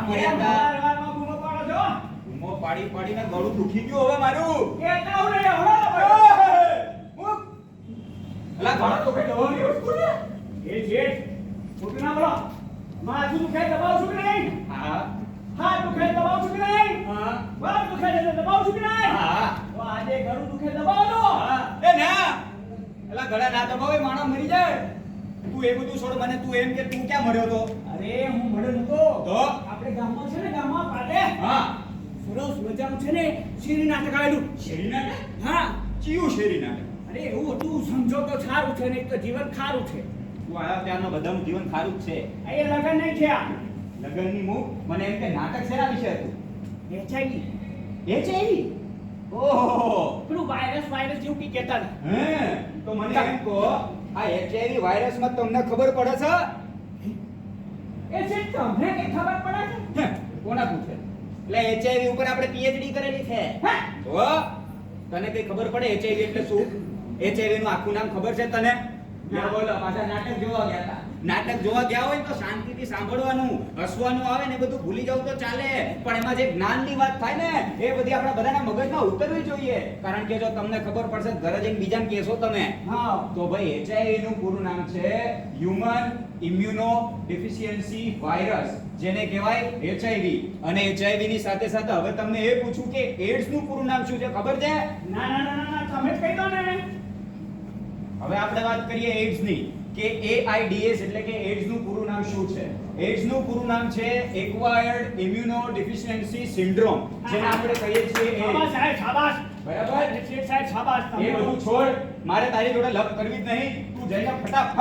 પડ્યા હતા. વારમાં બૂમો પાડો છો બૂમો પાડી પાડીને ગળું દુખી ગયું હવે મારું. કે કાઉ રે હળો મુક. અલા ઘણા તો કઈ દવાની વસ્તુ ને. એ જેઠ મોટું ના બોલો માથું દુખે દબાવ છું કે નહીં હા હાથ દુખે દબાવ છું કે નહીં હા વાળ દુખે દબાવ છું કે નહીં હા તો આજે ગળું દુખે દબાવ દો હા. એ ના અલા ગળા ના દબાવે માણસ મરી જાય. તું એ બધું છોડ મને તું એમ કે તું ક્યાં મર્યો તો? અરે હું મળ્યો નતો તો આપણે ગામમાં છે ને ગામમાં પાડે હા સરસ મજાનું છે ને શેરી નાટક આવેલું શેરી નાટક? હા ચિયું શેરી નાટક? અરે એવું હતું સમજો તો સારું છે ને એક તો જીવન ખારું છે તું આયા ત્યારનો બધાનું જીવન ખારું જ છે. અહીંયા લગન નહીં થયા લગનની મુક મને એમ કે નાટક શેના વિશે હતું? વેચાઈ એચઆઈવી. ઓહો પેલું વાયરસ જેવું કઈ કહેતા ને હે તો મને એમ કહો આ એચઆઈવી વાયરસમાં તમને ખબર પડે છે? એ છે તમને કઈ ખબર પડે છે હે, કોના પૂછે? એટલે એચઆઈવી ઉપર આપણે પીએચડી કરેલી છે. હે? તો તને કઈ ખબર પડે એચઆઈવી એટલે શું? એચઆઈવી નું આખું નામ ખબર છે તને? ના બોલો પાછા નાટક જોવા ગયા હતા. નાટક જોવા ગયા હોય તો શાંતિથી સાંભળવાનું, હસવાનું આવે ને બધું ભૂલી જાવ તો ચાલે, પણ એમાં જે જ્ઞાનની વાત થાય ને એ બધી આપણા બધાના મગજમાં ઉતરવી જોઈએ. કારણ કે જો તમને ખબર પડશે ઘરે જઈને બીજાને કહેશો તમે હા તો ભાઈ એચઆઈવી નું પૂરું નામ છે હ્યુમન ઇમ્યુનો ડેફિશિયન્સી વાયરસ, જેને કહેવાય એચઆઈવી. અને એચઆઈવી ની સાથે સાથે હવે તમને એ પૂછું કે એડ્સ નું પૂરું નામ શું છે ખબર છે? ના ના ના ના તમે જ કહી દો ને હવે આપણે વાત કરીએ એડ્સ ની કે AIDS એટલે કે એડ્સ નું પૂરું નામ શું છે? એડ્સ નું પૂરું નામ છે એક્વાયર્ડ ઇમ્યુનો ડેફિશિયન્સી સિન્ડ્રોમ, જેને આપણે કહીએ છીએ શાબાશ AIDS. સાહેબ શાબાશ બરાબર? શેઠ સાહેબ શાબાશ એ બધું છોડ, મારે તારી જોડે લપ કરવી જ નહીં. તું જઈને ફટાફટ